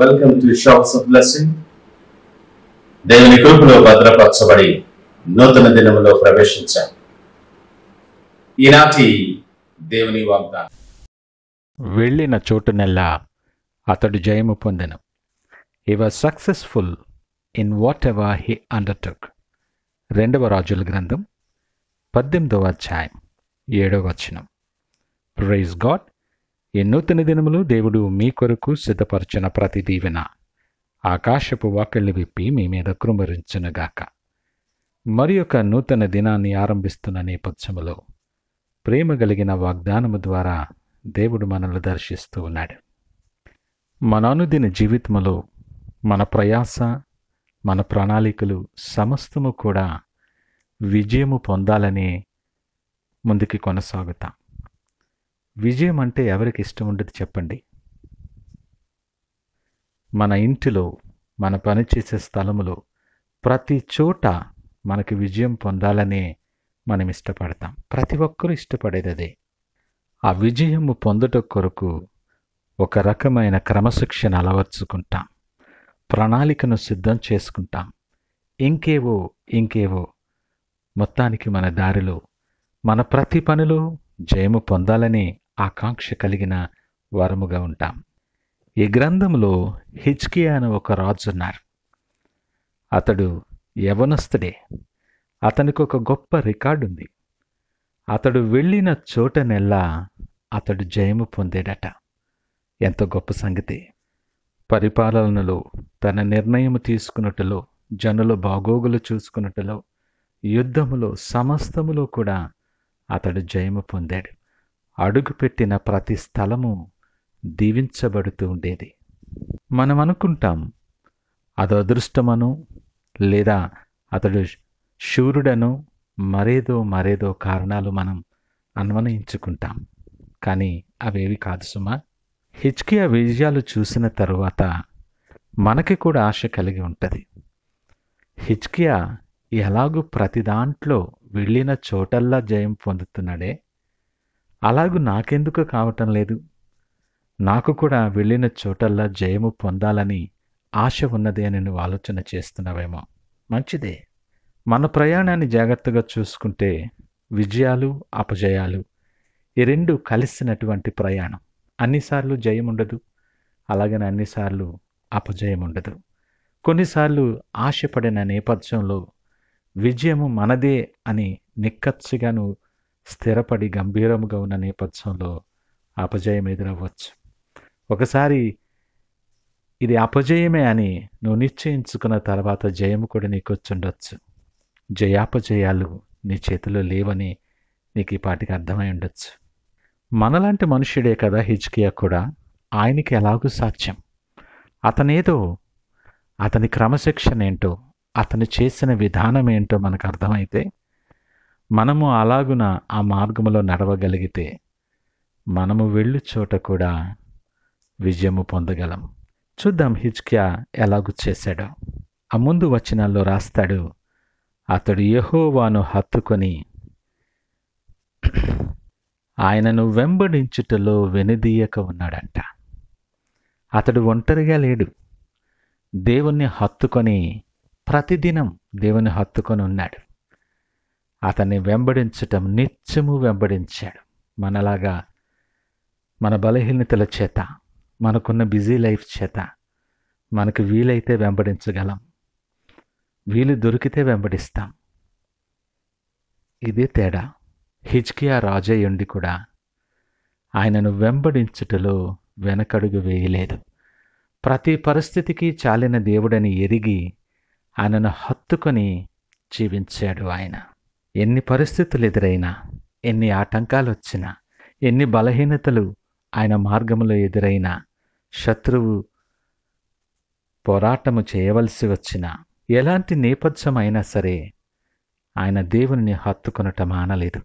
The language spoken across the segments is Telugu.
Welcome to shops of blessing. దేవుని కృపలో భద్రపరచబడి నూతన దినములో ప్రవేశించాం. ఈనాటి దేవుని వాగ్దానం. వెళ్ళిన చోటునెల్లా అతడు జయము పొందెను. He was successful in whatever he undertook. 2వ రాజుల గ్రంథం 18వ అధ్యాయం 7వ వచనం. Praise God. ఈ నూతన దినములు దేవుడు మీ కొరకు సిద్ధపరచిన ప్రతి దీవెన ఆకాశపు వాకిళ్ళు విప్పి మీ మీద కృమరించునుగాక. మరి ఒక నూతన దినాన్ని ఆరంభిస్తున్న నేపథ్యములో ప్రేమ కలిగిన వాగ్దానము ద్వారా దేవుడు మనల్ని దర్శిస్తూ ఉన్నాడు. మన అనుదిన జీవితములో మన ప్రయాస, మన ప్రణాళికలు సమస్తము కూడా విజయము పొందాలని ముందుకి కొనసాగుతాం. విజయం అంటే ఎవరికి ఇష్టం ఉండదు చెప్పండి? మన ఇంటిలో, మన పనిచేసే స్థలములో ప్రతి చోట మనకి విజయం పొందాలని మనం ఇష్టపడతాం. ప్రతి ఒక్కరూ ఇష్టపడేది అదే. ఆ విజయము పొందుట కొరకు ఒక రకమైన క్రమశిక్షణ అలవర్చుకుంటాం, ప్రణాళికను సిద్ధం చేసుకుంటాం. ఇంకేవో మొత్తానికి మన దారిలో మన ప్రతి పనిలో జయము పొందాలని ఆకాంక్ష కలిగిన వరముగా ఉంటాం. ఈ గ్రంథంలో హిజ్కియా అనే ఒక రాజు ఉన్నారు. అతడు యవనస్తుడే. అతనికి ఒక గొప్ప రికార్డు ఉంది. అతడు వెళ్ళిన చోటనెల్లా అతడు జయము పొందేడట. ఎంత గొప్ప సంగతి! పరిపాలనలో, తన నిర్ణయం తీసుకున్నట్టులో, జనుల బాగోగులు చూసుకున్నట్టులో, యుద్ధములో, సమస్తములో కూడా అతడు జయము పొందాడు. అడుగుపెట్టిన ప్రతి స్థలము దీవించబడుతూ ఉండేది. మనం అనుకుంటాం అది అదృష్టమను, లేదా అతడు శూరుడను, మరేదో కారణాలు మనం అన్వయించుకుంటాం. కానీ అవేవి కాదు సుమా. హిజ్కియా విజయాలు చూసిన తరువాత మనకి కూడా ఆశ కలిగి ఉంటుంది. హిజ్కియా ఎలాగూ ప్రతి దాంట్లో వెళ్ళిన చోటల్లా జయం పొందుతున్నాడే, అలాగూ నాకెందుకు కావటం లేదు? నాకు కూడా వెళ్ళిన చోటల్లా జయము పొందాలని ఆశ ఉన్నదే అని నువ్వు ఆలోచన చేస్తున్నావేమో. మంచిదే. మన ప్రయాణాన్ని జాగ్రత్తగా చూసుకుంటే విజయాలు, అపజయాలు ఈ రెండు కలిసినటువంటి ప్రయాణం. అన్నిసార్లు జయం ఉండదు, అలాగని అన్నిసార్లు అపజయం ఉండదు. కొన్నిసార్లు ఆశపడిన నేపథ్యంలో విజయము మనదే అని నిక్కచ్చిగాను స్థిరపడి గంభీరముగా ఉన్న నేపథ్యంలో అపజయం ఎదురవ్వచ్చు. ఒకసారి ఇది అపజయమే అని నువ్వు నిశ్చయించుకున్న తర్వాత జయము కూడా నీకు వచ్చుండొచ్చు. జయాపజయాలు నీ చేతిలో లేవని నీకు ఈ పాటికి అర్థమై ఉండొచ్చు. మనలాంటి మనుష్యుడే కదా హిజ్కియా కూడా. ఆయనకి ఎలాగూ సాధ్యం. అతని క్రమశిక్షణ ఏంటో, అతను చేసిన విధానం ఏంటో మనకు అర్థమైతే, మనము అలాగున ఆ మార్గంలో నడవగలిగితే మనము వెళ్ళు చోట కూడా విజయము పొందగలం. చూద్దాం హిజ్కియా ఎలాగూ చేశాడో. ఆ ముందు వచనాల్లో రాస్తాడు, అతడు యెహోవాను హత్తుకొని ఆయనను వెంబడించుటలో వెనుదీయక ఉన్నాడంట. అతడు ఒంటరిగా లేడు. దేవుణ్ణి హత్తుకొని, ప్రతిదినం దేవుని హత్తుకొని ఉన్నాడు. అతన్ని వెంబడించటం నిత్యము వెంబడించాడు. మనలాగా మన బలహీనతల చేత, మనకున్న బిజీ లైఫ్ చేత మనకు వీలైతే వెంబడించగలం, వీలు దొరికితే వెంబడిస్తాం. ఇదే తేడా. హిజ్కియా రాజయ్యుండి కూడా ఆయనను వెంబడించుటలో వెనకడుగు వేయలేదు. ప్రతి పరిస్థితికి చాలిన దేవుడని ఎరిగి ఆయనను హత్తుకొని జీవించాడు ఆయన. ఎన్ని పరిస్థితులు ఎదురైనా, ఎన్ని ఆటంకాలు వచ్చినా, ఎన్ని బలహీనతలు ఆయన మార్గంలో ఎదురైనా, శత్రువు పోరాటము చేయవలసి వచ్చినా, ఎలాంటి నేపథ్యం అయినా సరే ఆయన దేవుని హత్తుకొనటం మానలేదు.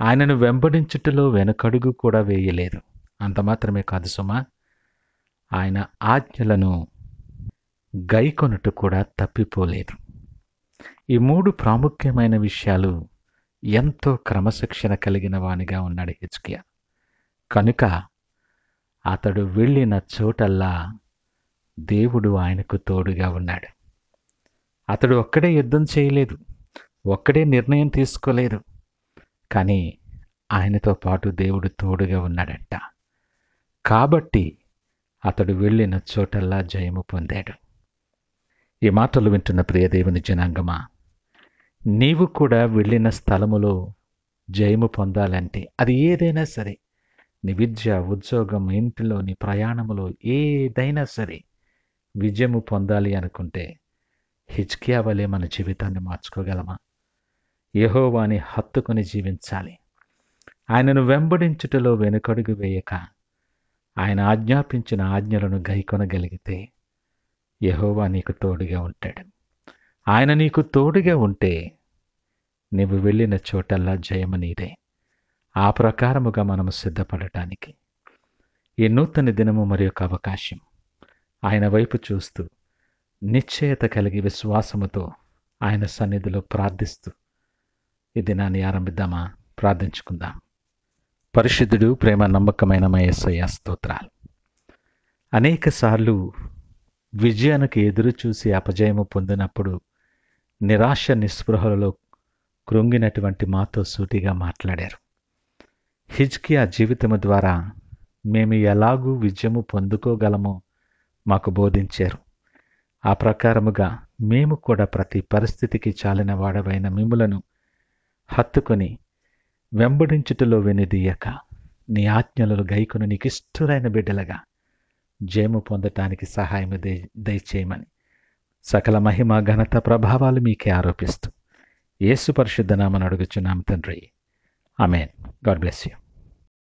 ఆయనను వెంబడించుటలో వెనకడుగు కూడా వేయలేదు. అంత మాత్రమే కాదు సుమా, ఆయన ఆజ్ఞలను గైకొనుట కూడా తప్పిపోలేదు. ఈ 3 ప్రాముఖ్యమైన విషయాలు ఎంతో క్రమశిక్షణ కలిగిన వానిగా ఉన్నాడు హిజ్కియా. కనుక అతడు వెళ్ళిన చోటల్లా దేవుడు ఆయనకు తోడుగా ఉన్నాడు. అతడు ఒక్కడే యుద్ధం చేయలేదు, ఒక్కడే నిర్ణయం తీసుకోలేదు, కానీ ఆయనతో పాటు దేవుడు తోడుగా ఉన్నాడంట. కాబట్టి అతడు వెళ్ళిన చోటల్లా జయము పొందాడు. ఈ మాటలు వింటున్న ప్రియ దేవుని జనాంగమా, నీవు కూడా వెళ్ళిన స్థలములో జయము పొందాలంటే అది ఏదైనా సరే, నీ విద్య, ఉద్యోగం, ఇంటిలో, నీ ప్రయాణములో ఏదైనా సరే విజయము పొందాలి అనుకుంటే హిజ్కియా వలె మన జీవితాన్ని మార్చుకోగలమా? యెహోవాని హత్తుకొని జీవించాలి. ఆయనను వెంబడించుటలో వెనుకడుగు వేయక ఆయన ఆజ్ఞాపించిన ఆజ్ఞలను గైకొనగలిగితే యెహోవా నీకు తోడుగా ఉంటాడు. ఆయన నీకు తోడుగా ఉంటే నీవు వెళ్ళిన చోటల్లా జయము నీదే. ఆ ప్రకారముగా మనము సిద్ధపడటానికి ఈ నూతన దినము మరి యొక్క అవకాశం ఆయన వైపు చూస్తూ నిశ్చయత కలిగి విశ్వాసముతో ఆయన సన్నిధిలో ప్రార్థిస్తూ ఈ దినాన్ని ఆరంభిద్దామా? ప్రార్థించుకుందాం. పరిశుద్ధుడు, ప్రేమ నమ్మకమైన మా యేసయ్య స్తోత్రాలు. అనేక సార్లు విజయానికి ఎదురు చూసి అపజయము పొందినప్పుడు నిరాశ నిస్పృహలలో కృంగినటువంటి మాతో సూటిగా మాట్లాడారు. హిజ్కియా జీవితము ద్వారా మేము ఎలాగూ విజయము పొందుకోగలమో మాకు బోధించారు. ఆ ప్రకారముగా మేము కూడా ప్రతి పరిస్థితికి చాలిన వాడవైన మిమ్ములను హత్తుకొని వెంబడించుటలో వెనుదీయక నీ ఆజ్ఞలను గైకొని నీకు ఇష్టమైన బిడ్డలుగా జయము పొందటానికి సహాయం దయచేయమని సకల మహిమ, ఘనత, ప్రభావాలు మీకే ఆరోపిస్తూ యేసు పరిశుద్ధ నామమున అడుగుచున్నాం తండ్రి. ఆమేన్. God bless you.